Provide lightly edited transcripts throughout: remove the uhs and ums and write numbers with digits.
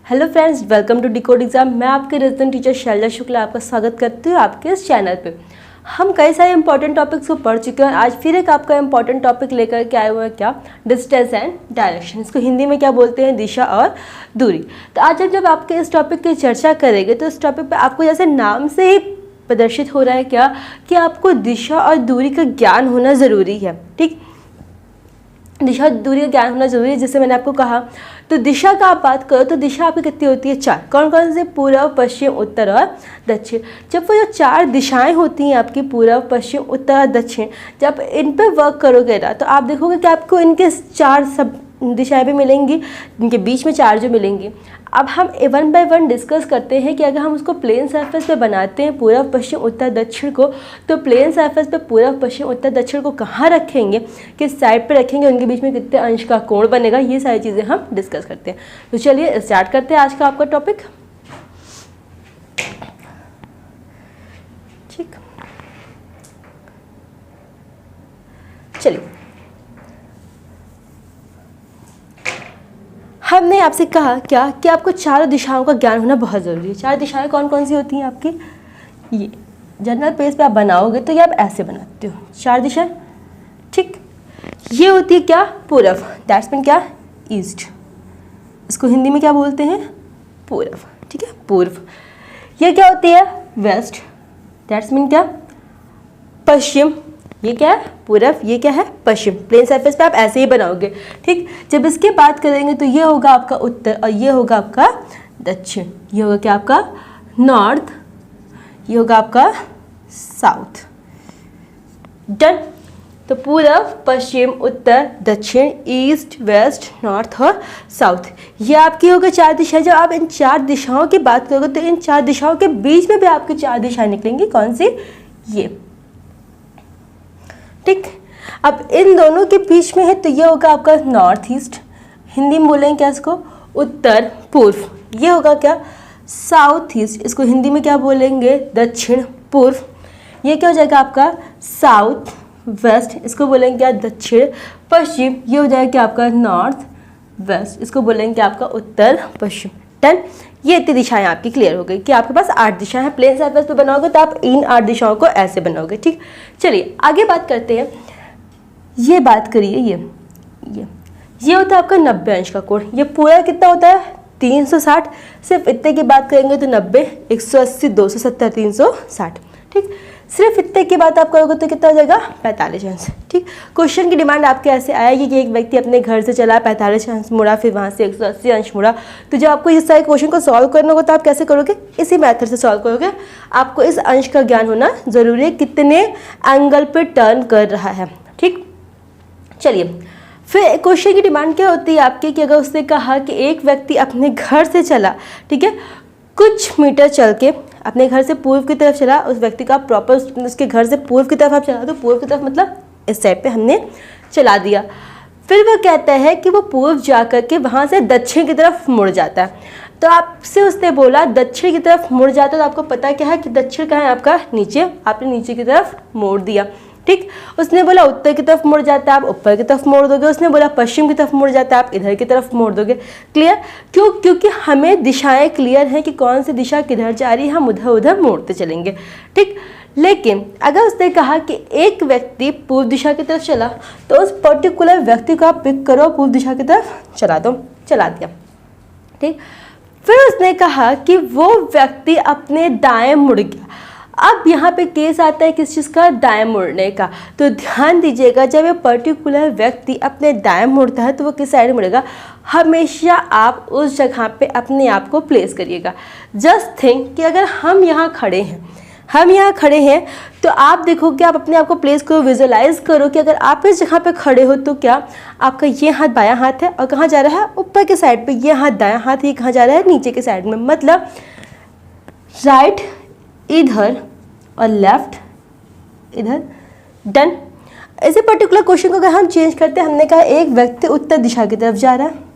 Hello friends, welcome to decode exam. मैं आपके resident teacher Selja Shukla आपका स्वागत करती हूँ आपके इस चैनल पे। हम कई सारे इंपॉर्टेंट टॉपिक्स को पढ़ चुके हैं। आज फिर एक आपका इंपॉर्टेंट टॉपिक लेकर के आए हुए हैं, क्या? Distance and direction. इसको हिंदी में क्या बोलते हैं? दिशा और दूरी। तो आज जब आपके इस टॉपिक की चर्चा करेंगे तो इस टॉपिक पर आपको जैसे नाम से ही प्रदर्शित हो रहा है क्या कि आपको दिशा और दूरी का ज्ञान होना ज़रूरी है। ठीक, दिशा और दूरी का ज्ञान होना जरूरी है। जैसे मैंने आपको कहा, तो दिशा का आप बात करो तो दिशा आपकी कितनी होती है? 4। कौन कौन से? पूर्व, पश्चिम, उत्तर और दक्षिण। जब वो जो 4 दिशाएं होती हैं आपकी, पूर्व, पश्चिम, उत्तर और दक्षिण, जब इन पे वर्क करोगे ना तो आप देखोगे कि आपको इनके 4 सब दिशाएं भी मिलेंगी, इनके बीच में 4 जो मिलेंगी। अब हम 1 बाय 1 डिस्कस करते हैं कि अगर हम उसको प्लेन सरफेस पे बनाते हैं पूर्व, पश्चिम, उत्तर, दक्षिण को, तो प्लेन सरफेस पे पूर्व, पश्चिम, उत्तर, दक्षिण को कहाँ रखेंगे, किस साइड पे रखेंगे, उनके बीच में कितने अंश का कोण बनेगा, ये सारी चीज़ें हम डिस्कस करते हैं। तो चलिए स्टार्ट करते हैं आज का आपका टॉपिक। ठीक, चलिए, हमने आपसे कहा क्या कि आपको 4 दिशाओं का ज्ञान होना बहुत ज़रूरी है। 4 दिशाएं कौन कौन सी होती हैं आपकी? ये जनरल पेज पे आप बनाओगे तो ये आप ऐसे बनाते हो 4 दिशाएं। ठीक, ये होती है क्या? पूर्व, दैट्स मीन क्या? ईस्ट। इसको हिंदी में क्या बोलते हैं? पूर्व। ठीक है, पूर्व। ये क्या होती है? वेस्ट, दैट्स मीन क्या? पश्चिम। ये क्या है? पूरब। ये क्या है? पश्चिम। प्लेन सरफेस पे आप ऐसे ही बनाओगे। ठीक, जब इसकी बात करेंगे तो ये होगा आपका उत्तर और ये होगा आपका दक्षिण। ये होगा क्या? आपका नॉर्थ, ये होगा आपका साउथ। डन। तो पूरब, पश्चिम, उत्तर, दक्षिण, ईस्ट, वेस्ट, नॉर्थ और साउथ, ये आपकी होगी 4 दिशाएं। जब आप इन 4 दिशाओं की बात करोगे तो इन 4 दिशाओं के बीच में भी आपकी 4 दिशाएं निकलेंगी। कौन सी? ये। ठीक, अब इन दोनों के बीच में है तो ये होगा आपका नॉर्थ ईस्ट। हिंदी में बोलेंगे क्या इसको? उत्तर पूर्व। ये होगा क्या? South east. इसको हिंदी में क्या बोलेंगे? दक्षिण पूर्व। ये क्या हो जाएगा आपका? South west. इसको बोलेंगे क्या? दक्षिण पश्चिम। ये हो जाएगा क्या आपका? North west. इसको बोलेंगे क्या? आपका उत्तर पश्चिम। डन। ये इतनी दिशाएं आपकी क्लियर हो गई कि आपके पास 8 दिशाएं हैं। प्लेन सरफेस पे बनाओगे तो आप इन 8 दिशाओं को ऐसे बनाओगे। ठीक, चलिए आगे बात करते हैं। ये बात करिए, ये होता है आपका 90 अंश का कोण। ये पूरा कितना होता है? 360। सिर्फ इतने की बात करेंगे तो 90, 180, 270, 360। ठीक, सिर्फ इतने की बात आप करोगे तो कितना हो जाएगा? 45 अंश। ठीक, क्वेश्चन की डिमांड आपके ऐसे आएगी कि एक व्यक्ति अपने घर से चला, 45 अंश मुड़ा, फिर वहाँ से 180 अंश मुड़ा। तो जब आपको इस सारे क्वेश्चन को सॉल्व करना होगा तो आप कैसे करोगे? इसी मेथड से सॉल्व करोगे। आपको इस अंश का ज्ञान होना जरूरी है, कितने एंगल पे टर्न कर रहा है। ठीक, चलिए, फिर क्वेश्चन की डिमांड क्या होती है आपकी कि अगर उसने कहा कि एक व्यक्ति अपने घर से चला, ठीक है, कुछ मीटर चल के अपने घर से पूर्व की तरफ चला, उस व्यक्ति का प्रॉपर उसके घर से पूर्व की तरफ आप चला, तो पूर्व की तरफ मतलब इस साइड पे हमने चला दिया। फिर वह कहता है कि वो पूर्व जा कर के वहाँ से दक्षिण की तरफ मुड़ जाता है। तो आपसे उसने बोला दक्षिण की तरफ मुड़ जाता है, तो आपको पता क्या है कि दक्षिण कहाँ है आपका? नीचे। आपने नीचे की तरफ मोड़ दिया। ठीक, उसने बोला उत्तर की तरफ मुड़ जाता है, आप ऊपर की तरफ मोड़ दोगे। उसने बोला पश्चिम की तरफ मुड़ जाता है, आप इधर की तरफ मोड़ दोगे। क्लियर? क्यों? क्योंकि हमें दिशाएं क्लियर हैं कि कौन सी दिशा किधर जा रही है, हम उधर उधर मोड़ते चलेंगे। ठीक, लेकिन अगर उसने कहा कि एक व्यक्ति पूर्व दिशा की तरफ चला तो उस पर्टिकुलर व्यक्ति को आप पिक करो, पूर्व दिशा की तरफ चला दो। चला दिया। ठीक, फिर उसने कहा कि वो व्यक्ति अपने दाएं मुड़ गया। अब यहाँ पे केस आता है किस चीज़ का? दाएं मुड़ने का। तो ध्यान दीजिएगा, जब ये पर्टिकुलर व्यक्ति अपने दाएं मुड़ता है तो वो किस साइड मुड़ेगा? हमेशा आप उस जगह पे अपने आप को प्लेस करिएगा। जस्ट थिंक कि अगर हम यहाँ खड़े हैं, तो आप देखोगे, आप अपने आप को प्लेस करो, विजुअलाइज करो कि अगर आप इस जगह पे खड़े हो तो क्या आपका ये हाथ बायां हाथ है और कहाँ जा रहा है? ऊपर के साइड पे। ये हाथ दायां हाथ, ये कहाँ जा रहा है? नीचे के साइड में। मतलब राइट इधर और लेफ्ट इधर। डन। ऐसे पर्टिकुलर क्वेश्चन को अगर हम चेंज करते हैं, हमने कहा एक व्यक्ति उत्तर दिशा की तरफ जा रहा है।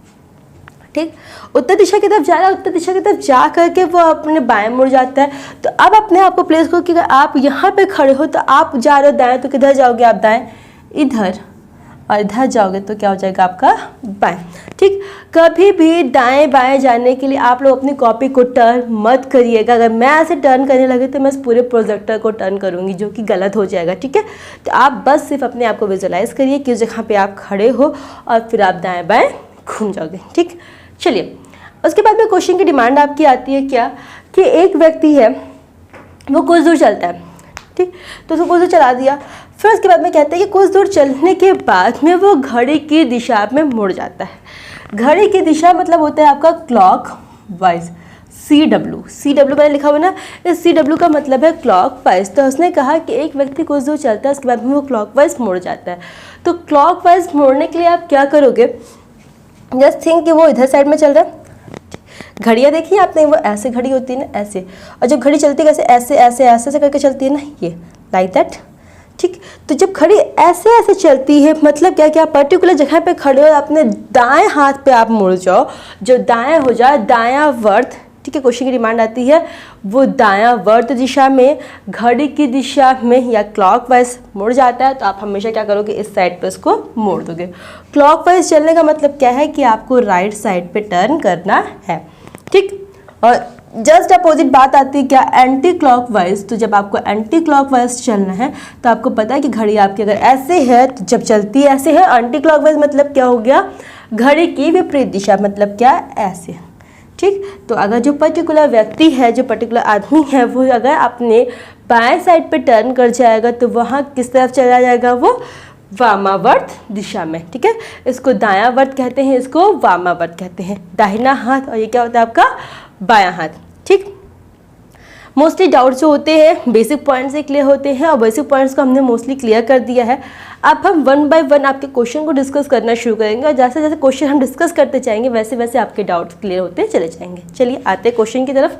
ठीक, उत्तर दिशा की तरफ जा रहा है, उत्तर दिशा की तरफ जा करके वो अपने बाएं मुड़ जाता है। तो अब अपने आप को प्लेस करो कि अगर आप यहाँ पे खड़े हो तो आप जा रहे हो दाएं, तो किधर जाओगे आप? दाएं, इधर। और इधर जाओगे तो क्या हो जाएगा आपका बाएं। ठीक, कभी भी दाएं बाएं जाने के लिए आप लोग अपनी कॉपी को टर्न मत करिएगा। अगर मैं ऐसे टर्न करने लगे तो मैं इस पूरे प्रोजेक्टर को टर्न करूँगी, जो कि गलत हो जाएगा। ठीक है, तो आप बस सिर्फ अपने आप को विजुअलाइज करिए कि उस जगह पे आप खड़े हो और फिर आप दाएं बाएं घूम जाओगे। ठीक, चलिए उसके बाद में क्वेश्चन की डिमांड आपकी आती है क्या, कि एक व्यक्ति है वो कुछ दूर चलता है। ठीक, तो उसको कुछ दूर चला दिया, फिर उसके बाद में कहते हैं कि कुछ दूर चलने के बाद में वो घड़ी की दिशा में मुड़ जाता है। घड़ी की दिशा मतलब होता है आपका क्लॉक वाइज, CW मैंने लिखा हुआ ना, इस CW का मतलब है क्लॉक वाइज। तो उसने कहा कि एक व्यक्ति कुछ दूर चलता है, उसके बाद में वो क्लॉक वाइज मुड़ जाता है। तो क्लॉक वाइज मुड़ने के लिए आप क्या करोगे, जस्ट थिंक कि वो इधर साइड में चल रहा है। घड़ियाँ देखिए आपने, वो ऐसे घड़ी होती है ना, ऐसे, और जब घड़ी चलती है कैसे, ऐसे ऐसे ऐसे ऐसे करके चलती है ना, ये लाइक दैट। ठीक, तो जब घड़ी ऐसे ऐसे चलती है मतलब क्या, क्या पर्टिकुलर जगह पे खड़े हो, अपने दाएं हाथ पे आप मुड़ जाओ, जो दाएं हो जाए, दायां वर्त। ठीक है, क्वेश्चन की डिमांड आती है वो दायां वर्त दिशा में घड़ी की दिशा में या क्लॉकवाइज मुड़ जाता है, तो आप हमेशा क्या करोगे, इस साइड पे उसको मोड़ दोगे। क्लॉकवाइज चलने का मतलब क्या है कि आपको राइट साइड पे टर्न करना है। ठीक, और जस्ट अपोजिट बात आती है क्या, एंटी क्लॉकवाइज। तो जब आपको एंटी क्लॉकवाइज चलना है तो आपको पता है कि घड़ी आपकी अगर ऐसे है तो जब चलती है ऐसे है। एंटी क्लॉकवाइज मतलब क्या हो गया, घड़ी की विपरीत दिशा, मतलब क्या, ऐसे। ठीक, तो अगर जो पर्टिकुलर व्यक्ति है, जो पर्टिकुलर आदमी है, वो अगर अपने बाएं साइड पे टर्न कर जाएगा तो वहाँ किस तरफ चला जाएगा, वो वामावर्त दिशा में। ठीक है, इसको दायावर्त कहते हैं, इसको वामावर्त कहते हैं, दाहिना हाथ, और ये क्या होता है आपका बायां हाथ। ठीक, मोस्टली डाउट्स जो होते हैं बेसिक पॉइंट्स से क्लियर होते हैं, और बेसिक पॉइंट्स को हमने मोस्टली क्लियर कर दिया है। अब हम 1 बाय 1 आपके क्वेश्चन को डिस्कस करना शुरू करेंगे, और जैसे जैसे क्वेश्चन हम डिस्कस करते जाएंगे वैसे वैसे आपके डाउट्स क्लियर होते चले जाएंगे। चलिए आते हैं क्वेश्चन की तरफ।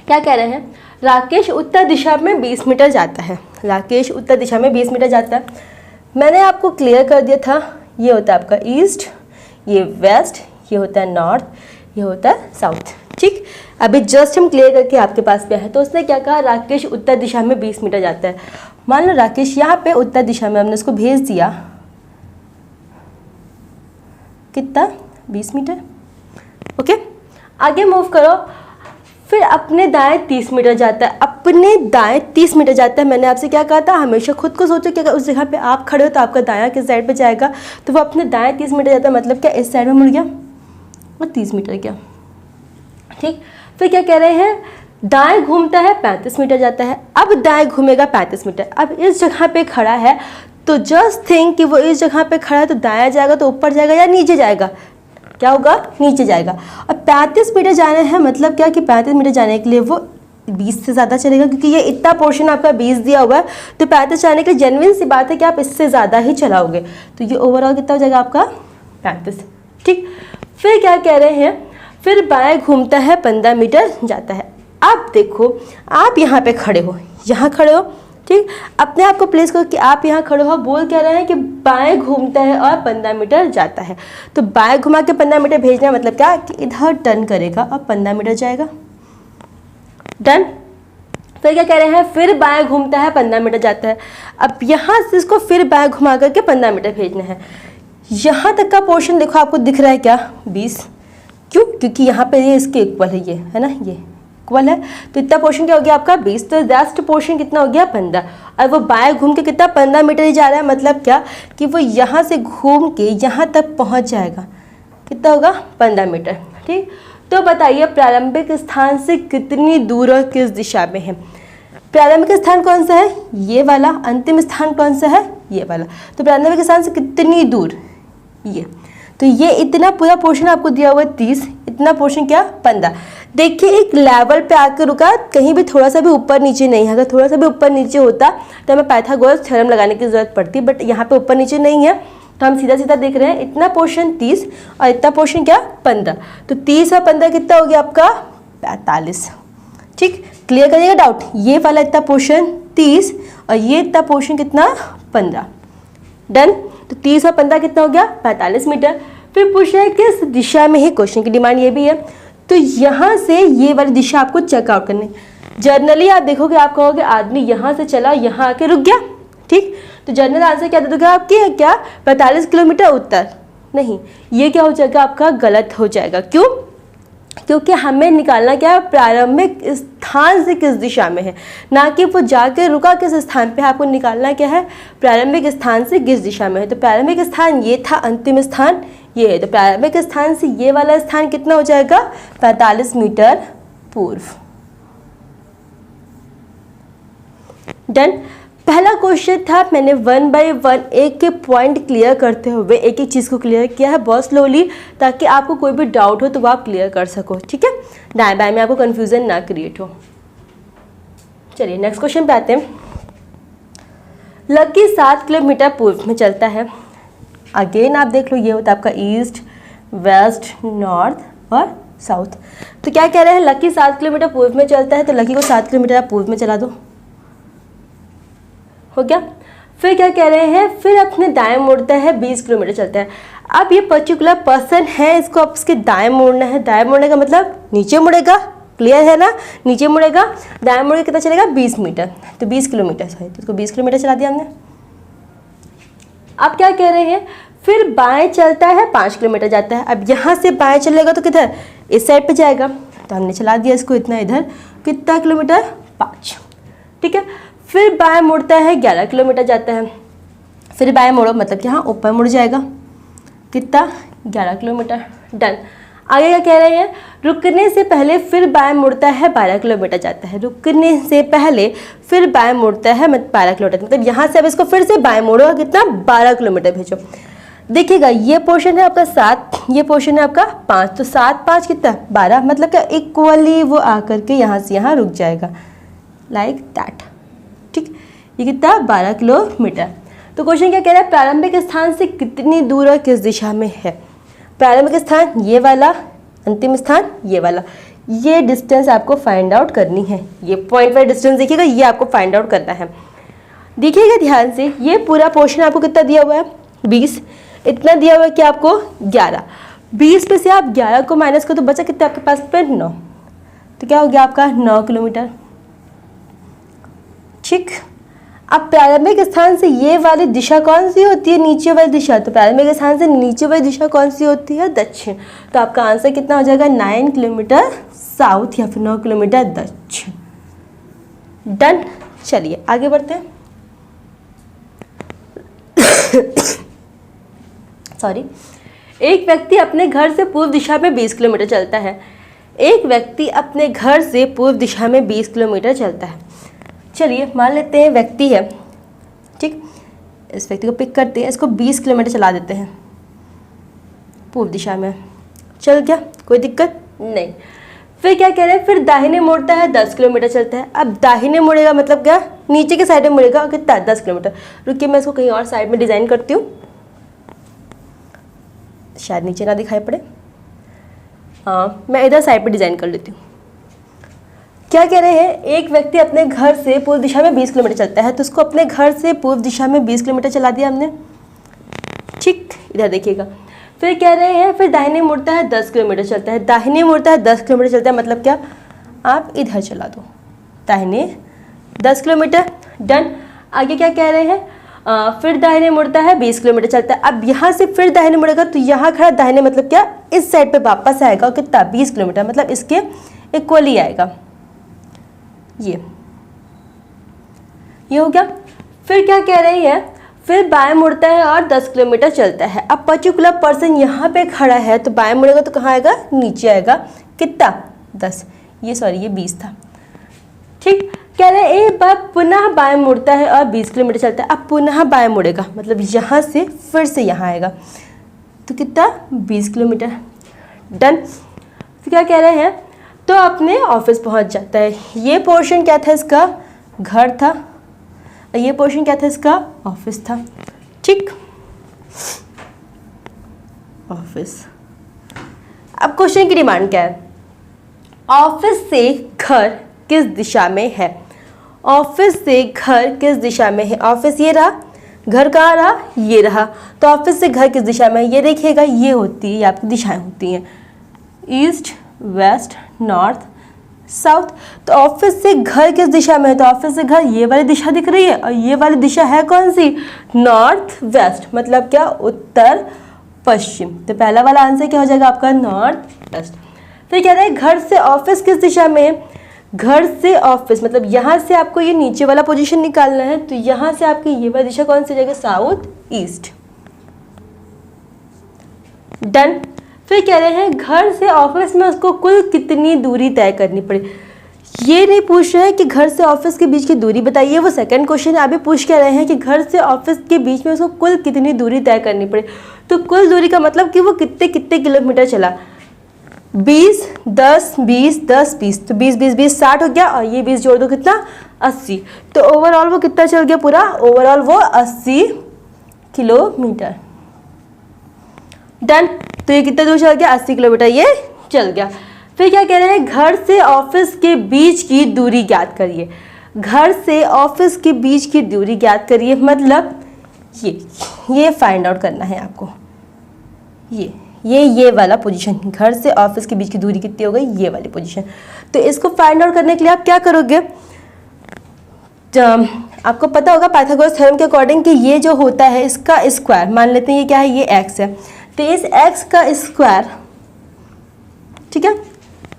क्या कह रहे हैं, राकेश उत्तर दिशा में 20 मीटर जाता है। राकेश उत्तर दिशा में 20 मीटर जाता है। मैंने आपको क्लियर कर दिया था, ये होता है आपका ईस्ट, ये वेस्ट, ये होता है नॉर्थ, ये होता है साउथ। ठीक, अभी जस्ट हम क्लियर करके आपके पास पे है। तो उसने क्या कहा, राकेश उत्तर दिशा में 20 मीटर जाता है। मान लो राकेश यहाँ पे उत्तर दिशा में, हमने उसको भेज दिया कितना, 20 मीटर। ओके, आगे मूव करो, फिर अपने दाएं 30 मीटर जाता है। अपने दाएं 30 मीटर जाता है। मैंने आपसे क्या कहा था, हमेशा खुद को सोचो कि अगर उस जगह पे आप खड़े हो तो आपका दायां किस साइड पे जाएगा, तो वो अपने दाएं 30 मीटर जाता है, मतलब क्या, इस साइड में मुड़ गया और 30 मीटर गया। ठीक, फिर क्या कह रहे हैं, दाएं घूमता है 35 मीटर जाता है। अब दाएं घूमेगा 35 मीटर। अब इस जगह पे खड़ा है, तो जस्ट थिंक कि वो इस जगह पे खड़ा है, तो दायां जाएगा तो ऊपर जाएगा या नीचे जाएगा, क्या होगा, नीचे जाएगा। और 35 मीटर जाना है, मतलब क्या कि 35 मीटर जाने के लिए वो 20 से ज़्यादा चलेगा, क्योंकि ये इतना पोर्शन आपका 20 दिया हुआ है, तो 35 जाने के लिए जेन्युइन सी बात है कि आप इससे ज़्यादा ही चलाओगे। तो ये ओवरऑल कितना हो जाएगा आपका 35। ठीक, फिर क्या कह रहे हैं, फिर बाएं घूमता है 15 मीटर जाता है। अब देखो, आप यहाँ पे खड़े हो, यहाँ खड़े हो। ठीक, अपने आप को प्लेस करो कि आप यहाँ खड़े हो। बोल कह रहे हैं कि बाएं घूमता है और 15 मीटर जाता है। तो बाएं घुमा के 15 मीटर भेजना मतलब क्या, कि इधर टर्न करेगा और 15 मीटर जाएगा। डन। फिर क्या कह रहे हैं, फिर बाएं घूमता है 15 मीटर जाता है। अब यहाँ से इसको फिर बाएं घुमा करके 15 मीटर भेजना है। यहाँ तक का पोर्शन देखो, आपको दिख रहा है क्या, 20। क्यों, क्योंकि यहाँ पे ये इसके इक्वल है, ये है ना, ये इक्वल है। तो इतना पोर्शन क्या हो गया आपका 20। तो लास्ट पोर्शन कितना हो गया 15। और वो बाएं घूम के कितना 15 मीटर ही जा रहा है, मतलब क्या कि वो यहाँ से घूम के यहाँ तक पहुँच जाएगा। कितना होगा 15 मीटर। ठीक, तो बताइए प्रारंभिक स्थान से कितनी दूर और किस दिशा में है। प्रारंभिक स्थान कौन सा है, ये वाला। अंतिम स्थान कौन सा है, ये वाला। तो प्रारंभिक स्थान से कितनी दूर, ये। तो ये इतना पूरा पोर्शन आपको दिया हुआ है 30, इतना पोर्शन क्या 15। देखिए एक लेवल पे आकर रुका, कहीं भी थोड़ा सा भी ऊपर नीचे नहीं है। अगर थोड़ा सा भी ऊपर नीचे होता तो हमें पाइथागोरस थ्योरम लगाने की जरूरत पड़ती, बट यहाँ पे ऊपर नीचे नहीं है, तो हम सीधा सीधा देख रहे हैं। इतना पोर्शन 30 और इतना पोर्शन क्या 15। तो 30 और 15 कितना हो गया आपका 45। ठीक, क्लियर करिएगा डाउट। ये वाला इतना पोर्शन 30 और ये इतना पोर्शन कितना 15। डन। तो 30 और 15 कितना हो गया 45 मीटर। फिर पूछ रहे हैं किस दिशा में है, क्वेश्चन की डिमांड ये भी है। तो यहाँ से ये वाली दिशा आपको चेकआउट करनी है। जनरली आप देखोगे, आप कहोगे आदमी यहाँ से चला, यहाँ आके रुक गया, ठीक, तो जनरल आंसर क्या दे दोगे आपकी, क्या 45 किलोमीटर उत्तर, नहीं, ये क्या हो जाएगा आपका, गलत हो जाएगा। क्यों? क्योंकि हमें निकालना क्या है, प्रारंभिक स्थान से किस दिशा में है, ना कि वो जाके रुका किस स्थान पे। आपको निकालना क्या है, प्रारंभिक स्थान से किस दिशा में है। तो प्रारंभिक स्थान ये था, अंतिम स्थान ये है, तो प्रारंभिक स्थान से ये वाला स्थान कितना हो जाएगा, 45 मीटर पूर्व। डन। पहला क्वेश्चन था, मैंने 1 बाय 1 एक के पॉइंट क्लियर करते हुए एक एक चीज़ को क्लियर किया है बहुत स्लोली, ताकि आपको कोई भी डाउट हो तो वो आप क्लियर कर सको, ठीक है, दाएं बाएं में आपको कंफ्यूजन ना क्रिएट हो। चलिए नेक्स्ट क्वेश्चन पे आते हैं। लकी 7 किलोमीटर पूर्व में चलता है। अगेन आप देख लो, ये होता है आपका ईस्ट, वेस्ट, नॉर्थ और साउथ। तो क्या कह रहे हैं, लकी 7 किलोमीटर पूर्व में चलता है, तो लकी को 7 किलोमीटर आप पूर्व में चला दो, हो गया। फिर क्या कह रहे हैं, फिर अपने दाएं मुड़ता है, 20 किलोमीटर चलता है। अब ये पर्टिकुलर पर्सन है, इसको अब इसके दाएं मुड़ना है। दाएं मुड़ने का मतलब नीचे मुड़ेगा, क्लियर है ना, नीचे मुड़ेगा, दाएं मुड़ के कितना चलेगा, 20 मीटर, तो 20 किलोमीटर सही, तो इसको 20 किलोमीटर चला दिया हमने। अब क्या कह रहे हैं, फिर बाएं चलता है, 5 किलोमीटर जाता है। अब यहाँ से बाएं चलेगा तो किधर, इस साइड पे जाएगा, तो हमने चला दिया इसको इतना इधर, कितना किलोमीटर, 5, ठीक है। फिर बाएं मुड़ता है, 11 किलोमीटर जाता है। फिर बाएं मुड़ो मतलब कि हाँ ऊपर मुड़ जाएगा, कितना, 11 किलोमीटर। डन। आगे क्या कह रहे हैं, रुकने से पहले फिर बाएं मुड़ता है, 12 किलोमीटर जाता है। रुकने से पहले फिर बाएं मुड़ता है, 12 किलोमीटर, मतलब यहाँ से अब इसको फिर से बाएं मुड़ो, कितना, 12 किलोमीटर भेजो। देखिएगा ये पोर्शन है आपका 7, ये पोर्शन है आपका 5, तो 7 5 कितना, 12, मतलब क्या इक्वली वो आकर के यहाँ से यहाँ रुक जाएगा, लाइक दैट, ठीक। ये कितना, 12 किलोमीटर। तो क्वेश्चन क्या कह रहा है, प्रारंभिक स्थान से कितनी दूर और किस दिशा में है। प्रारंभिक स्थान ये वाला, अंतिम स्थान ये वाला, ये डिस्टेंस आपको फाइंड आउट करनी है। ये पॉइंट वाइज डिस्टेंस देखिएगा, ये आपको फाइंड आउट करना है। देखिएगा ध्यान से, ये पूरा पोर्शन आपको कितना दिया हुआ है, 20, इतना दिया हुआ है कि आपको 11, 20 पे से आप 11 को माइनस करो तो बचा कितना आपके पास पे, 9, तो क्या हो गया आपका 9 किलोमीटर, ठीक। अब प्रारंभिक स्थान से ये वाली दिशा कौन सी होती है, नीचे वाली दिशा, तो प्रारंभिक स्थान से नीचे वाली दिशा कौन सी होती है, दक्षिण। तो आपका आंसर कितना हो जाएगा, 9 किलोमीटर साउथ या फिर 9 किलोमीटर दक्षिण। डन। चलिए आगे बढ़ते हैं। सॉरी। एक व्यक्ति अपने घर से पूर्व दिशा में 20 किलोमीटर चलता है। एक व्यक्ति अपने घर से पूर्व दिशा में 20 किलोमीटर चलता है। चलिए मान लेते हैं व्यक्ति है, ठीक, इस व्यक्ति को पिक करते हैं, इसको 20 किलोमीटर चला देते हैं पूर्व दिशा में, चल गया, कोई दिक्कत नहीं। फिर क्या कह रहे हैं, फिर दाहिने मुड़ता है, 10 किलोमीटर चलता है। अब दाहिने मुड़ेगा मतलब क्या, नीचे के साइड में मुड़ेगा, कितना, 10 किलोमीटर। रुकिए मैं इसको कहीं और साइड में डिज़ाइन करती हूँ, शायद नीचे ना दिखाई पड़े, हाँ मैं इधर साइड पे डिज़ाइन कर लेती हूँ। क्या कह रहे हैं, एक व्यक्ति अपने घर से पूर्व दिशा में 20 किलोमीटर चलता है, तो उसको अपने घर से पूर्व दिशा में 20 किलोमीटर चला दिया हमने, ठीक। इधर देखिएगा, फिर कह रहे हैं फिर दाहिने मुड़ता है, 10 किलोमीटर चलता है। दाहिने मुड़ता है, 10 किलोमीटर चलता है, मतलब क्या, आप इधर चला दो, दाहिने 10 किलोमीटर। डन। आगे क्या कह रहे हैं, फिर दाहिने मुड़ता है, 20 किलोमीटर चलता है। अब यहाँ से फिर दाहिने मुड़ेगा, तो यहाँ खड़ा दाहिने मतलब क्या, इस साइड पे वापस आएगा, कितना, 20 किलोमीटर, मतलब इसके इक्वली आएगा, ये हो गया। फिर क्या कह रही है, फिर बाएं मुड़ता है और 10 किलोमीटर चलता है। अब पर्टिकुलर पर्सन यहाँ पे खड़ा है, तो बाएं मुड़ेगा तो कहाँ आएगा, नीचे आएगा, कितना, 10, ये सॉरी ये 20 था, ठीक। कह रहे हैं एक बार पुनः बाएं मुड़ता है और 20 किलोमीटर चलता है। अब पुनः बाएं मुड़ेगा मतलब यहाँ से फिर से यहाँ आएगा, तो कितना, 20 किलोमीटर। डन। तो क्या कह रहे हैं, तो अपने ऑफिस पहुँच जाता है। ये पोर्शन क्या था, इसका घर था, और ये पोर्शन क्या था, इसका ऑफिस था, ठीक, ऑफिस। अब क्वेश्चन की डिमांड क्या है, ऑफिस से घर किस दिशा में है। ऑफिस से घर किस दिशा में है, ऑफिस ये रहा, घर कहाँ रहा, ये रहा, तो ऑफिस से घर किस दिशा में है, ये देखिएगा, ये होती है, ये आपकी दिशाएं होती हैं, ईस्ट, वेस्ट, नॉर्थ, साउथ। तो ऑफिस से घर किस दिशा में है, तो ऑफिस से घर ये वाली दिशा दिख रही है, और ये वाली दिशा है कौन सी, नॉर्थ वेस्ट, मतलब क्या, उत्तर पश्चिम। तो पहला वाला आंसर क्या हो जाएगा आपका, नॉर्थ वेस्ट। फिर कह रहा है घर से ऑफिस किस दिशा में है, घर से ऑफिस मतलब यहाँ से आपको ये नीचे वाला पोजीशन निकालना है, तो यहाँ से आपकी ये वाली दिशा कौन सी जाएगी, साउथ ईस्ट। डन। फिर कह रहे हैं घर से ऑफिस में उसको कुल कितनी दूरी तय करनी पड़े। ये नहीं पूछ रहे हैं कि घर से ऑफिस के बीच की दूरी बताइए, वो सेकंड क्वेश्चन अभी पूछ के रहे हैं कि घर से ऑफिस के बीच में उसको कुल कितनी दूरी तय करनी पड़े। तो कुल दूरी का मतलब कि वो कितने कितने किलोमीटर चला, 20 10 20 10 20, तो 20 20 20 60 हो गया, और ये 20 जोड़ दो कितना, 80। तो ओवरऑल वो कितना चल गया पूरा, ओवरऑल वो 80 किलोमीटर। डन। तो ये कितना दूर चल गया, 80 किलोमीटर ये चल गया। फिर क्या कह रहे हैं, घर से ऑफिस के बीच की दूरी ज्ञात करिए। घर से ऑफिस के बीच की दूरी ज्ञात करिए, मतलब ये फाइंड आउट करना है आपको। ये वाला पोजीशन, घर से ऑफिस के बीच की दूरी कितनी हो गई, ये वाली पोजीशन। तो इसको फाइंड आउट करने के लिए आप क्या करोगे, आपको पता होगा पाइथागोरस थ्योरम के अकॉर्डिंग कि ये जो होता है इसका स्क्वायर, मान लेते हैं ये क्या है, ये x है, तो इस x का स्क्वायर, ठीक है,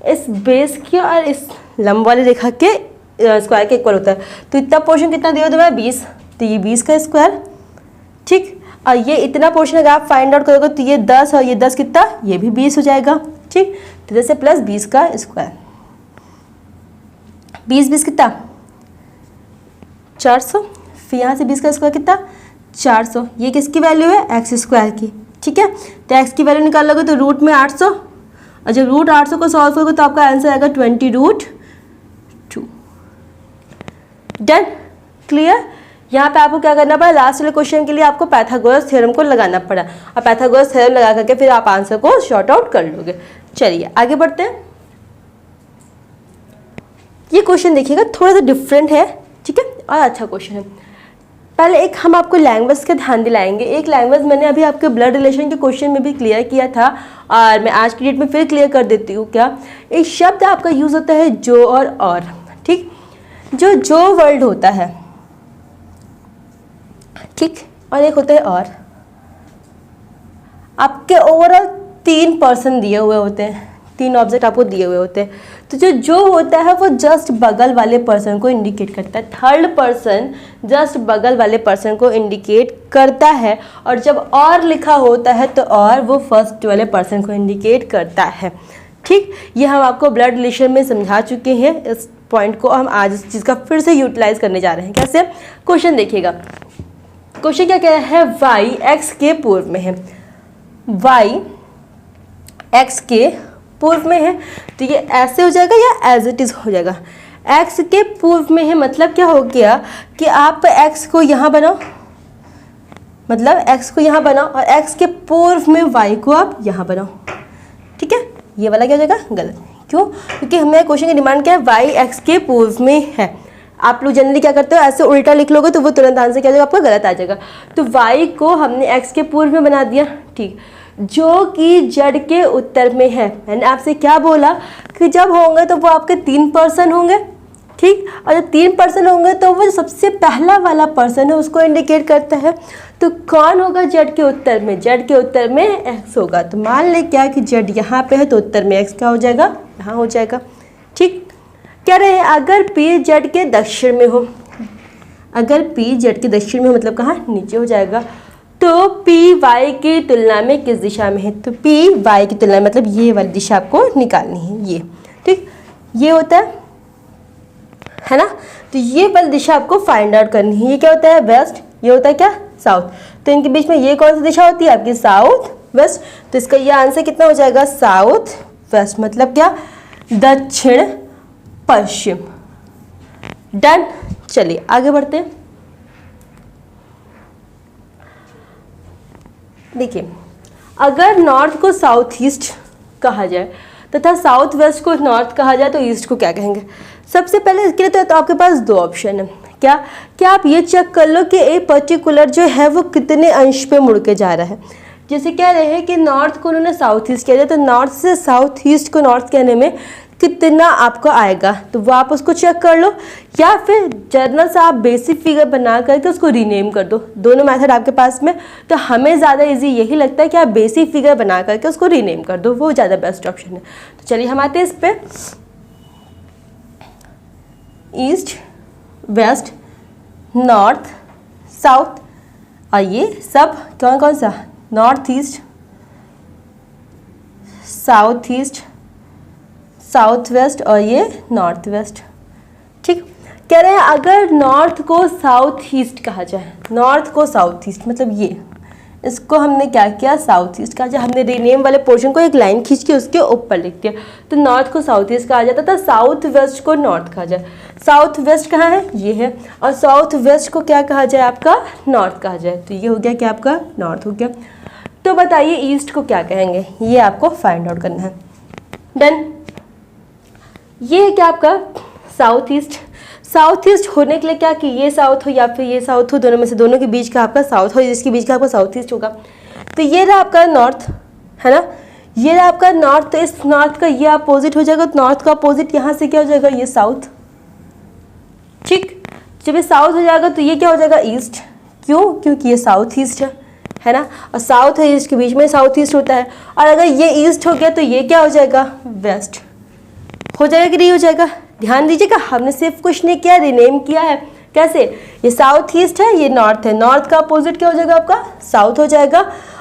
इस बेस की और इस लंब वाली रेखा के स्क्वायर के इक्वल होता है। तो इतना पोर्शन कितना दिया होता है, 20, तो ये 20 का स्क्वायर, ठीक। और ये इतना पोर्शन अगर आप फाइंड आउट करोगे तो ये 10 और ये 10 कितना, ये भी 20 हो जाएगा, ठीक। तो जैसे प्लस 20 का स्क्वायर, 20 20 कितना, 400। फिर यहाँ से 20 का स्क्वायर कितना, 400। ये किसकी वैल्यू है, एक्स स्क्वायर की, ठीक है। तो एक्स की वैल्यू निकाल लोगे तो रूट में 800, और जब रूट 800 को सॉल्व करोगे तो आपका आंसर आएगा 20√2। Done, clear. यहाँ पे आपको क्या करना पड़ा, लास्ट वाले क्वेश्चन के लिए आपको पाइथागोरस थ्योरम को लगाना पड़ा, और पाइथागोरस थ्योरम लगा करके फिर आप आंसर को शॉर्ट आउट कर लोगे। चलिए आगे बढ़ते हैं। ये क्वेश्चन देखिएगा थोड़ा सा डिफरेंट है, ठीक है, और अच्छा क्वेश्चन है। पहले एक हम आपको लैंग्वेज का ध्यान दिलाएंगे। एक लैंग्वेज मैंने अभी आपके ब्लड रिलेशन के क्वेश्चन में भी क्लियर किया था, और मैं आज की डेट में फिर क्लियर कर देती हूँ। क्या, एक शब्द आपका यूज होता है जो और, ठीक। जो वर्ड होता है, ठीक, और एक होता है और। आपके ओवरऑल 3 पर्सन दिए हुए होते हैं, 3 ऑब्जेक्ट आपको दिए हुए होते हैं। तो जो होता है वो जस्ट बगल वाले पर्सन को इंडिकेट करता है, थर्ड पर्सन जस्ट बगल वाले पर्सन को इंडिकेट करता है, और जब और लिखा होता है तो और वो फर्स्ट वाले पर्सन को इंडिकेट करता है, ठीक। ये हम आपको ब्लड रिलेशन में समझा चुके हैं, इस पॉइंट को हम आज इस चीज़ का फिर से यूटिलाइज करने जा रहे हैं। कैसे, क्वेश्चन देखिएगा। क्वेश्चन क्या कह रहा है, y x के पूर्व में है, y x के पूर्व में है, तो ये ऐसे हो जाएगा या एज इट इज हो जाएगा। x के पूर्व में है मतलब क्या हो गया कि आप x को यहाँ बनाओ, मतलब x को यहाँ बनाओ, और x के पूर्व में y को आप यहाँ बनाओ, ठीक है। ये वाला क्या हो जाएगा, गलत। क्यों, क्योंकि हमने क्वेश्चन की डिमांड किया है y x के पूर्व में है। आप लोग जनरली क्या करते हो, ऐसे उल्टा लिख लोगे तो वो तुरंत आंसर क्या हो जाएगा, आपका गलत आ जाएगा। तो y को हमने x के पूर्व में बना दिया, ठीक, जो कि जड़ के उत्तर में है। मैंने आपसे क्या बोला कि जब होंगे तो वो आपके 3 पर्सन होंगे, ठीक, और जब 3 पर्सन होंगे तो वो सबसे पहला वाला पर्सन है उसको इंडिकेट करता है। तो कौन होगा जड़ के उत्तर में, जड़ के उत्तर में x होगा। तो मान ले क्या कि जड़ यहाँ पे है तो उत्तर में x क्या हो जाएगा, यहाँ हो जाएगा, ठीक। कह रहे हैं अगर P जड़ के दक्षिण में हो, अगर P जड़ के दक्षिण में हो मतलब कहाँ, नीचे हो जाएगा। तो P y की तुलना में किस दिशा में है, तो P y की तुलना में मतलब ये वाली दिशा आपको निकालनी है, ये, ठीक। ये होता है ना, तो ये वाली दिशा आपको फाइंड आउट करनी है। ये क्या होता है, वेस्ट, ये होता है क्या, साउथ। तो इनके बीच में ये कौन सी दिशा होती है आपकी, साउथ वेस्ट। तो इसका ये आंसर कितना हो जाएगा, साउथ वेस्ट, मतलब क्या, दक्षिण पश्चिम। डन, चलिए आगे बढ़ते हैं। देखिए, अगर नॉर्थ को साउथ ईस्ट कहा जाए तथा साउथ वेस्ट को नॉर्थ कहा जाए तो ईस्ट को क्या कहेंगे। सबसे पहले इसके लिए तो आपके पास 2 ऑप्शन है। क्या आप ये चेक कर लो कि एक पर्टिकुलर जो है वो कितने अंश पे मुड़ के जा रहा है। जैसे कह रहे हैं कि नॉर्थ को उन्होंने साउथ ईस्ट किया जाए, तो नॉर्थ से साउथ ईस्ट को नॉर्थ कहने में कितना आपको आएगा, तो वो आप उसको चेक कर लो, या फिर जर्नल से आप बेसिक फिगर बना करके उसको रीनेम कर दो। दोनों मेथड आपके पास में, तो हमें ज़्यादा इजी यही लगता है कि आप बेसिक फिगर बना करके उसको रीनेम कर दो, वो ज़्यादा बेस्ट ऑप्शन है। तो चलिए हम आते हैं इस पर, ईस्ट, वेस्ट, नॉर्थ, साउथ, और ये सब कौन कौन सा, north east, south east, south waste, और ये नॉर्थ वेस्ट। ठीक, कह रहे हैं अगर नॉर्थ को साउथ ईस्ट कहा जाए, नॉर्थ को साउथ ईस्ट मतलब ये, इसको हमने क्या किया, साउथ ईस्ट कहा जाए, हमने रीनेम वाले पोर्शन को एक लाइन खींच के उसके ऊपर लिख दिया, तो नॉर्थ को साउथ ईस्ट कहा जाता था, साउथ वेस्ट को नॉर्थ कहा जाए। साउथ वेस्ट कहाँ है, ये है, और साउथ वेस्ट को क्या कहा जाए, आपका नॉर्थ कहा जाए, तो ये हो गया क्या, आपका नॉर्थ हो गया। तो बताइए ईस्ट को क्या कहेंगे, ये आपको फाइंड आउट करना है। डन, ये है क्या आपका साउथ ईस्ट। साउथ ईस्ट होने के लिए क्या कि ये साउथ हो या फिर ये साउथ हो, दोनों में से दोनों के बीच का आपका साउथ हो, जिसके बीच का आपका साउथ ईस्ट होगा। तो ये रहा आपका नॉर्थ, है ना, ये रहा आपका नॉर्थ, तो इस नॉर्थ का ये अपोजिट हो जाएगा, तो नॉर्थ का अपोजिट यहाँ से क्या हो जाएगा, ये साउथ। ठीक, जब ये साउथ हो जाएगा तो ये क्या हो जाएगा, ईस्ट। क्यों, क्योंकि ये साउथ ईस्ट है ना, और साउथ और ईस्ट के बीच में साउथ ईस्ट होता है, और अगर ये ईस्ट हो गया तो ये क्या हो जाएगा, वेस्ट हो जाएगा कि नहीं हो जाएगा। ध्यान दीजिएगा, हमने सिर्फ कुछ नहीं किया, रीनेम किया है। कैसे, ये साउथ ईस्ट है, ये नॉर्थ है, नॉर्थ का अपोजिट क्या हो जाएगा, आपका साउथ हो जाएगा,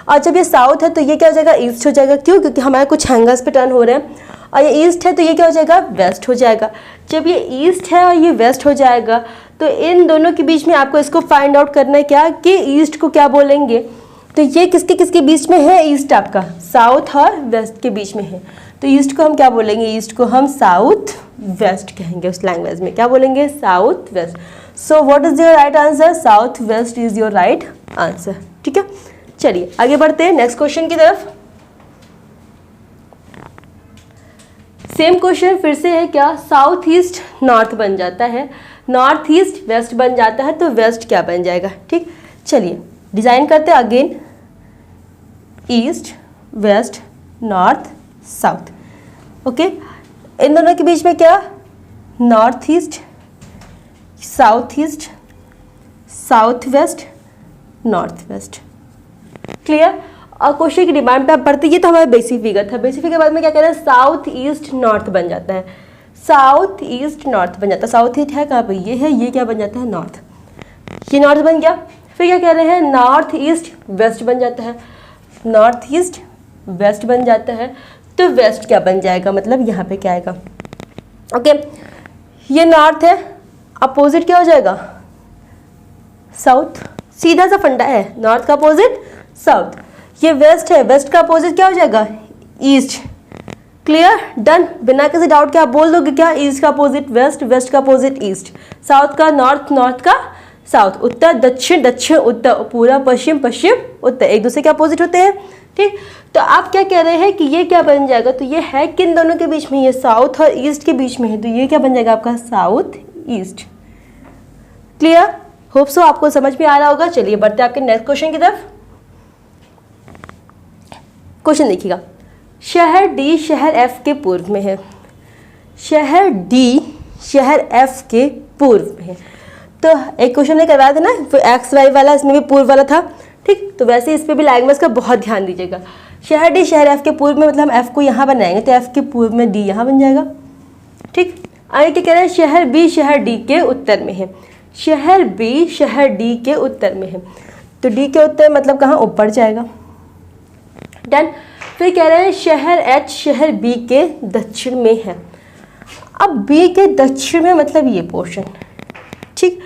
और जब ये साउथ है तो ये क्या हो जाएगा, ईस्ट हो जाएगा। क्यों, क्योंकि हमारे कुछ एंगल्स पे टर्न हो रहे हैं, और ये ईस्ट है तो ये क्या हो जाएगा, वेस्ट हो जाएगा। जब ये ईस्ट है और ये वेस्ट हो जाएगा, तो इन दोनों के बीच में आपको इसको फाइंड आउट करना है क्या, कि ईस्ट को क्या बोलेंगे, तो ये किसके किसके बीच में है, ईस्ट आपका साउथ और वेस्ट के बीच में है, तो ईस्ट को हम क्या बोलेंगे, ईस्ट को हम साउथ वेस्ट कहेंगे, उस लैंग्वेज में क्या बोलेंगे, south west. So what is your right answer, south west is your right answer. ठीक है, चलिए आगे बढ़ते हैं नेक्स्ट क्वेश्चन की तरफ। सेम क्वेश्चन फिर से है क्या, साउथ ईस्ट नॉर्थ बन जाता है, नॉर्थ ईस्ट वेस्ट बन जाता है, तो वेस्ट क्या बन जाएगा। ठीक, चलिए डिजाइन करते हैं again, east, west, north, south. Okay, इन दोनों के बीच में क्या, north east, south east, south west, north west. Clear, और क्वेश्चन की डिमांड पे आप पढ़ते, ये तो हमारा बेसिक फिगर था। बेसिक फिगर के बाद में क्या कह रहे हैं, साउथ ईस्ट नॉर्थ बन जाता है, साउथ ईस्ट नॉर्थ बन जाता है। साउथ ईस्ट है कहाँ पे, ये है, ये क्या बन जाता है, नॉर्थ, ये नॉर्थ बन गया। फिर क्या कह रहे हैं, नॉर्थ ईस्ट वेस्ट बन जाता है, नॉर्थ ईस्ट वेस्ट बन जाता है, तो वेस्ट क्या बन जाएगा, मतलब यहाँ पे क्या आएगा। ओके, ये नॉर्थ है, अपोजिट क्या हो जाएगा, साउथ। सीधा सा फंडा है, नॉर्थ का अपोजिट साउथ। ये वेस्ट है, वेस्ट का अपोजिट क्या हो जाएगा, ईस्ट। क्लियर, डन, बिना किसी डाउट के आप बोल दोगे क्या, ईस्ट का अपोजिट वेस्ट, वेस्ट का अपोजिट ईस्ट, साउथ का नॉर्थ, नॉर्थ का साउथ, उत्तर दक्षिण, दक्षिण उत्तर, पूरा पश्चिम, पश्चिम उत्तर, एक दूसरे के अपोजिट होते हैं। ठीक, तो आप क्या कह रहे हैं कि ये क्या बन जाएगा, तो ये है किन दोनों के बीच में, ये साउथ और ईस्ट के बीच में है, तो ये क्या बन जाएगा आपका, south east. Clear, hope so आपको समझ में आ रहा होगा। चलिए बढ़ते हैं आपके नेक्स्ट क्वेश्चन की तरफ। क्वेश्चन देखिएगा, शहर डी शहर एफ के पूर्व में है, शहर डी शहर एफ के पूर्व में है। तो एक क्वेश्चन ने करवाया था ना, एक्स वाई वाला, इसमें भी पूर्व वाला था। ठीक, तो वैसे इस पर भी लैंग्वेज का बहुत ध्यान दीजिएगा। शहर डी शहर एफ के पूर्व में, मतलब हम एफ को यहाँ बनाएंगे तो एफ के पूर्व में डी यहाँ बन जाएगा। ठीक, आगे क्या कह रहे हैं, शहर बी शहर डी के उत्तर में है, शहर बी शहर डी के उत्तर में है, तो डी के उत्तर मतलब कहाँ, ऊपर जाएगा। डन, फिर कह रहे हैं शहर एच शहर बी के दक्षिण में है। अब बी के दक्षिण में मतलब ये पोर्शन। ठीक,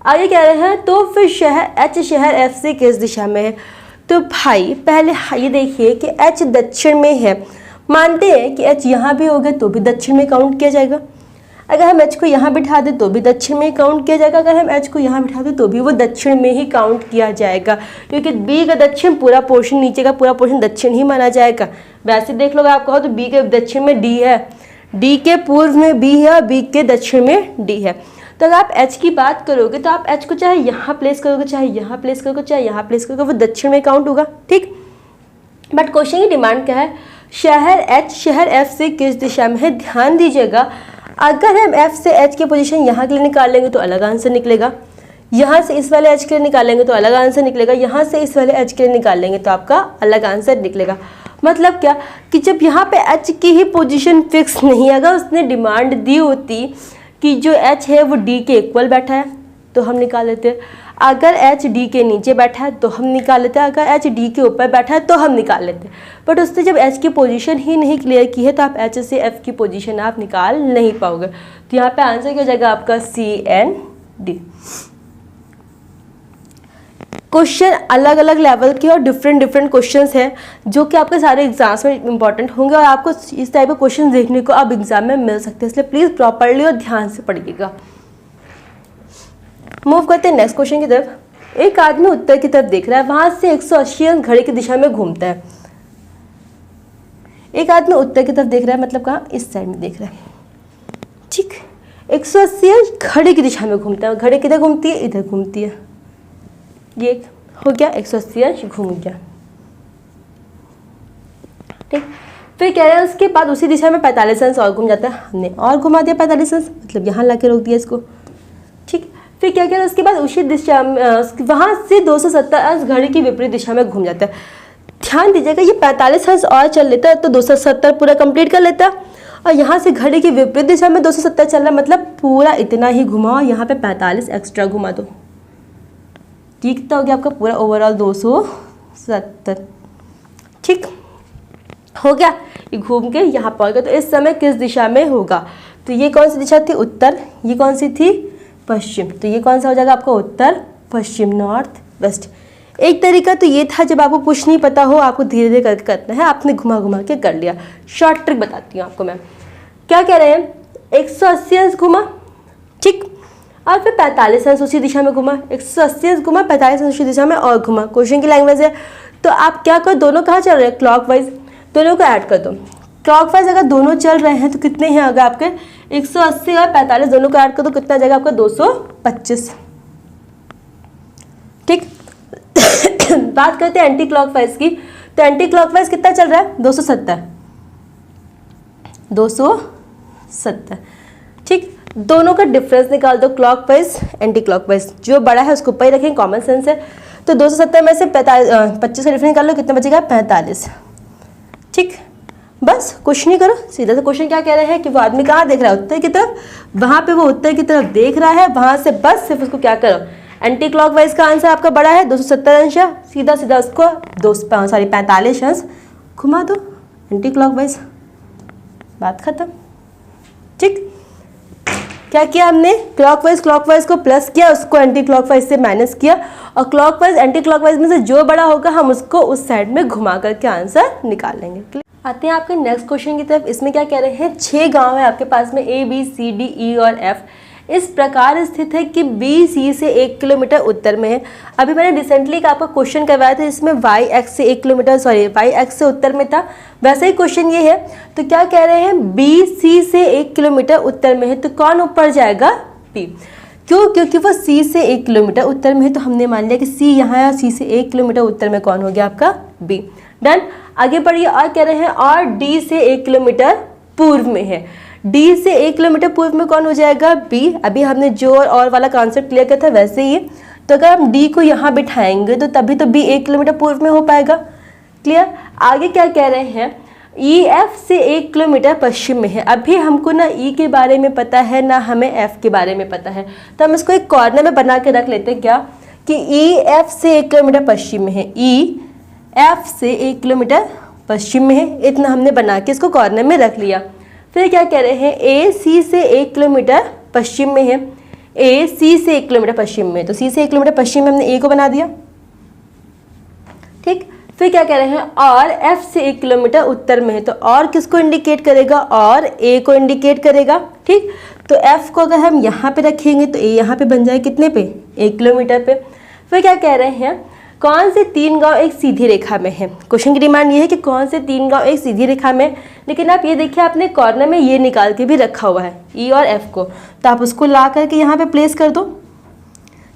आगे कह रहे हैं तो फिर शहर एच शहर एफ से किस दिशा में है, तो भाई पहले ये देखिए कि एच दक्षिण में है, मानते हैं कि एच यहाँ भी होगा तो भी दक्षिण में काउंट किया जाएगा, अगर हम एच को यहाँ बिठा दें तो भी दक्षिण में ही काउंट किया जाएगा, अगर हम एच को यहाँ बिठा दें तो भी वो दक्षिण में ही काउंट किया जाएगा, क्योंकि बी का दक्षिण पूरा पोर्शन, नीचे का पूरा पोर्शन दक्षिण ही माना जाएगा। वैसे देख लो आप कहो तो बी के दक्षिण में डी है, डी के पूर्व में बी है और बी के दक्षिण में डी है। तो अगर आप एच की बात करोगे तो आप एच को चाहे यहाँ प्लेस करोगे, चाहे यहाँ प्लेस करोगे, चाहे यहाँ प्लेस करोगे, वो दक्षिण में काउंट होगा। ठीक, बट क्वेश्चन की डिमांड क्या है, शहर एच शहर एफ से किस दिशा में है? ध्यान दीजिएगा, अगर हम एफ से एच की पोजीशन यहाँ के लिए निकाल लेंगे तो अलग आंसर निकलेगा, यहाँ से इस वाले एच के लिए निकालेंगे तो अलग आंसर निकलेगा, यहाँ से इस वाले एच के लिए निकाल लेंगे तो आपका अलग आंसर निकलेगा। मतलब क्या कि जब यहाँ पे एच की ही पोजीशन फिक्स नहीं, अगर उसने डिमांड दी होती कि जो एच है वो डी के इक्वल बैठा है तो हम निकाल लेते, अगर एच डी के नीचे बैठा है तो हम निकाल लेते, अगर एच डी के ऊपर बैठा है तो हम निकाल लेते। बट उसने जब एच की पोजीशन ही नहीं क्लियर की है तो आप एच से एफ की पोजीशन आप निकाल नहीं पाओगे। तो यहाँ पे आंसर क्या हो जाएगा आपका सी एन डी। क्वेश्चन अलग अलग लेवल के और डिफरेंट क्वेश्चंस हैं जो कि आपके सारे एग्जाम्स में इंपॉर्टेंट होंगे और आपको इस टाइप के क्वेश्चन देखने को अब एग्जाम में मिल सकते हैं, इसलिए प्लीज़ प्रॉपरली और ध्यान से पढ़िएगा। मूव करते हैं नेक्स्ट क्वेश्चन की तरफ। एक आदमी उत्तर की तरफ देख रहा है, वहां से 180 अंश घड़ी की दिशा में घूमता है। एक आदमी उत्तर की तरफ देख रहा है, मतलब कहाँ? इस साइड में देख रहा है, ठीक। 180 अंश घड़ी की दिशा में घूमता है, घड़ी किधर घूमती है? इधर घूमती है। ये हो गया 180 अंश घूम गया, ठीक। फिर कह रहे हैं उसके बाद उसी दिशा में 45 अंश और घूम जाता है, हमने और घुमा दिया 45 अंश, मतलब यहाँ ला के रोक दिया इसको, ठीक। फिर क्या कह रहे हैं उसके बाद उसी दिशा वहाँ से 270 अंश घड़ी की विपरीत दिशा में घूम जाता है। ध्यान दीजिएगा, ये 45 अंश और चल लेता है तो 270 पूरा कंप्लीट कर लेता है, और यहाँ से घड़ी की विपरीत दिशा में 270 चल रहा है, मतलब पूरा इतना ही घुमाओ, यहाँ पे 45 एक्स्ट्रा घुमा दो, ठीक। कितना हो गया आपका पूरा ओवरऑल 270, ठीक हो गया। ये घूम के यहाँ पहुँच गया, तो इस समय किस दिशा में होगा? तो ये कौन सी दिशा थी? उत्तर। ये कौन सी थी? पश्चिम। तो ये कौन सा हो जाएगा आपका? उत्तर पश्चिम, नॉर्थ वेस्ट। एक तरीका तो ये था जब आपको कुछ नहीं पता हो, आपको धीरे धीरे करके करना है, आपने घुमा घुमा के कर लिया। शॉर्ट ट्रिक बताती हूँ आपको मैं। क्या कह रहे हैं? 180 अंश घुमा, ठीक, और फिर 45 अंश उसी दिशा में घुमा, 180 अंश घुमा, 45 अंश उसी दिशा में और घुमा। क्वेश्चन की लैंग्वेज है, तो आप क्या करो, दोनों कहाँ चल रहे हैं? क्लॉकवाइज, दोनों को ऐड कर दो। क्लॉकवाइज अगर दोनों चल रहे हैं तो कितने हैं? अगर आपके 180 और 45 दोनों को ऐड कर दो, कितना जाएगा आपका? 225, ठीक। बात करते हैं एंटी क्लॉकवाइज की, तो एंटी क्लॉकवाइज कितना चल रहा है? 270, ठीक। दोनों का डिफरेंस निकाल दो, क्लॉकवाइज एंटी क्लॉकवाइज, जो बड़ा है उसको ऊपर ही रखें, कॉमन सेंस है। तो 270 में से 25 का डिफरेंस निकाल लो, कितना बचेगा? 45, ठीक। बस कुछ नहीं करो, सीधा से क्वेश्चन क्या कह रहे हैं कि वो आदमी कहाँ देख रहा है? उत्तर की तरफ। वहाँ पे वो उत्तर की तरफ देख रहा है, वहाँ से बस सिर्फ उसको क्या करो, एंटी क्लॉकवाइज का आंसर आपका बड़ा है 270 अंश, सीधा सीधा उसको 45 अंश घुमा दो एंटी क्लॉकवाइज, बात खत्म, ठीक। क्या किया हमने? क्लॉकवाइज को प्लस किया, उसको एंटी क्लॉकवाइज से माइनस किया, और क्लॉकवाइज एंटी क्लॉकवाइज में से जो बड़ा होगा हम उसको उस साइड में घुमा करके आंसर निकाल लेंगे। आते हैं आपके नेक्स्ट क्वेश्चन की तरफ। इसमें क्या कह रहे हैं? 6 गांव है आपके पास में, A B C D E और F इस प्रकार स्थित है कि B C से 1 किलोमीटर उत्तर में है। अभी मैंने रिसेंटली का आपका क्वेश्चन करवाया था, इसमें y x से 1 किलोमीटर y x से उत्तर में था, वैसे ही क्वेश्चन ये है। तो क्या कह रहे हैं? B C से 1 किलोमीटर उत्तर में है, तो कौन ऊपर जाएगा? B। क्यों? क्योंकि वो C से 1 किलोमीटर उत्तर में है, तो हमने मान लिया कि C यहाँ है, C से 1 किलोमीटर उत्तर में कौन हो गया आपका? B। डन। आगे बढ़िए, और कह रहे हैं और D से 1 किलोमीटर पूर्व में है। D से 1 किलोमीटर पूर्व में कौन हो जाएगा? B। अभी हमने जो और वाला कॉन्सेप्ट क्लियर किया था वैसे ही, तो अगर हम D को यहाँ बिठाएंगे तो तभी तो B 1 किलोमीटर पूर्व में हो पाएगा। क्लियर। आगे क्या कह रहे हैं? E F से 1 किलोमीटर पश्चिम में है। अभी हमको ना E के बारे में पता है ना हमें F के बारे में पता है, तो हम इसको एक कॉर्नर में बना के रख लेते हैं, क्या कि E F से 1 किलोमीटर पश्चिम में है, E F से 1 किलोमीटर पश्चिम में है, इतना हमने बना के इसको कॉर्नर में रख लिया। फिर क्या कह रहे हैं? A C से 1 किलोमीटर पश्चिम में है, A C से 1 किलोमीटर पश्चिम में, तो C से 1 किलोमीटर पश्चिम में हमने A को बना दिया, ठीक। फिर क्या कह रहे हैं? और F से 1 किलोमीटर उत्तर में है, तो और किसको इंडिकेट करेगा? और A को इंडिकेट करेगा, ठीक। तो F को अगर हम यहाँ पे रखेंगे तो A यहाँ पे बन जाए कितने पे? 1 किलोमीटर पे। फिर क्या कह रहे हैं? कौन से 3 गांव एक सीधी रेखा में है? क्वेश्चन की डिमांड ये है कि कौन से 3 गांव एक सीधी रेखा में, लेकिन आप ये देखिए आपने कॉर्नर में ये निकाल के भी रखा हुआ है E और F को, तो आप उसको ला करके यहाँ पे प्लेस कर दो,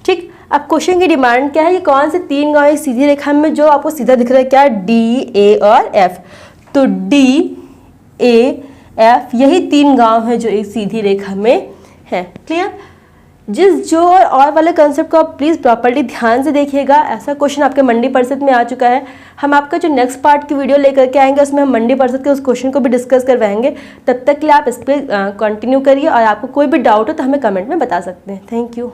ठीक। अब क्वेश्चन की डिमांड क्या है? कि कौन से 3 गांव एक सीधी रेखा में, जो आपको सीधा दिख रहा है क्या? D A और F। तो डी ए एफ यही 3 गांव हैं जो एक सीधी रेखा में है। क्लियर? जिस जो और वाले कंसेप्ट को आप प्लीज़ प्रॉपर्ली ध्यान से देखिएगा। ऐसा क्वेश्चन आपके मंडी परिषद में आ चुका है। हम आपका जो नेक्स्ट पार्ट की वीडियो लेकर के आएंगे उसमें हम मंडी परिषद के उस क्वेश्चन को भी डिस्कस करवाएंगे। तब तक के लिए आप इस पर कंटिन्यू करिए और आपको कोई भी डाउट हो तो हमें कमेंट में बता सकते हैं। Thank you.